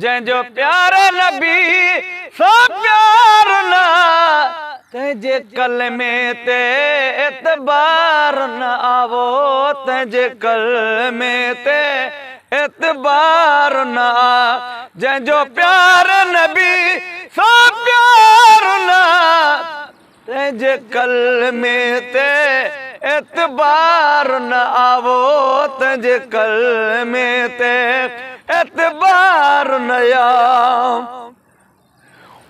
जंहिंजो प्यार नबी सो प्यार ना तंहिंजे कलमे ते एतबार न आवो तंहिंजे कलमे ते एतबार न जंहिंजो प्यार नबी सो प्यार ना तंहिंजे कलमे ते एतबार न आवो तंहिंजे कलमे ते एतबार न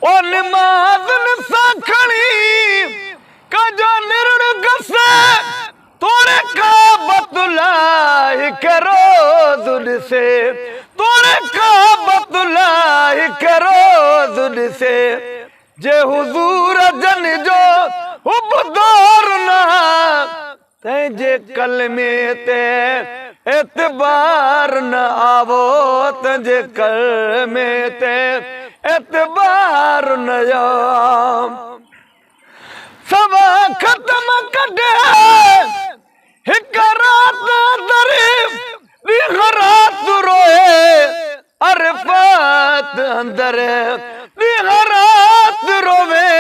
ओ निमाज़ सां खणी कजो निरण गसे तोड़े काबतुल्ला हिक रोज़ ॾिसे तोड़े काबतुल्ला हिक रोज़ ॾिसे जे हुज़ूर जन जो उबदोर न तंहिंजे कलमे ते एतबार न आवो तंहिंजे कलमे ते एतबार न सवा ख़त्म कढे हिक रात दरी ॾींहं रात रोए अरफ़ात अंदर ॾींहं रात रोवे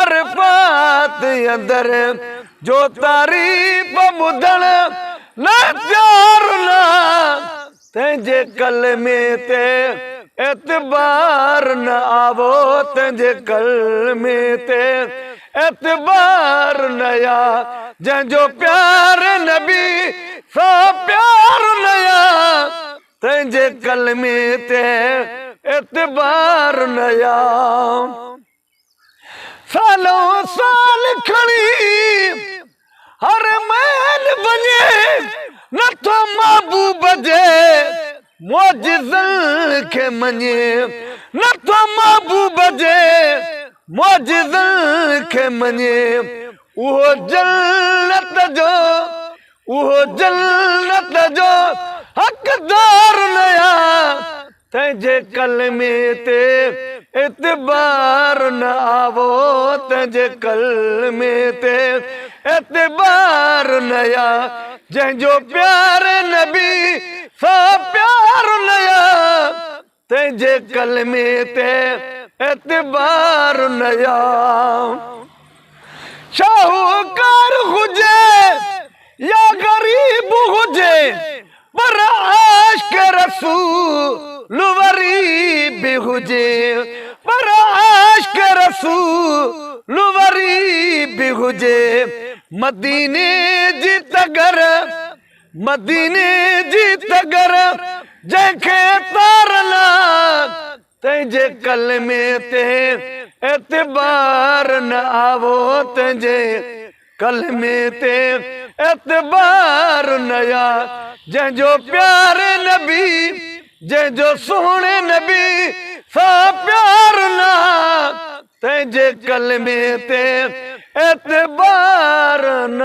अरफ़ात अंदर जो तारीफ़ ॿुधण न प्यार न तंहिंजे कलमे ते एतबार न आवो तंहिंजे कलमे ते एतबार न जंहिंजो प्यार नबी सो प्यार न तंहिंजे कलमे ते एतबार न सालो साल खणी हर महल वञे नथो महबूब जे मौजिज़नि खे मञे नथो महबूब जे मौजिज़नि खे मञे उहो जन्नत जो हक़दार न तंहिंजे कलमे ते एतबार न आवो तंहिंजे कलमे ते एतबार न जंहिंजो प्यार नबी सो प्यार न तंहिंजे कलमे ते एतबार न शाहूकार हुजे या गरीब हुजे पर आशिक़ रसूल वरी बि हुजे पर आशिक़ रसूल वरी बि हुजे मदीने जी तगर जंहिंखे तारना तंहिंजे कलमे ते एतबार न आवो तंहिंजे कलमे ते एतबार न जंहिंजो प्यार नबी जंहिंजो सुहिणे नबी सो प्यार न तंहिंजे कलमे ते एतबार न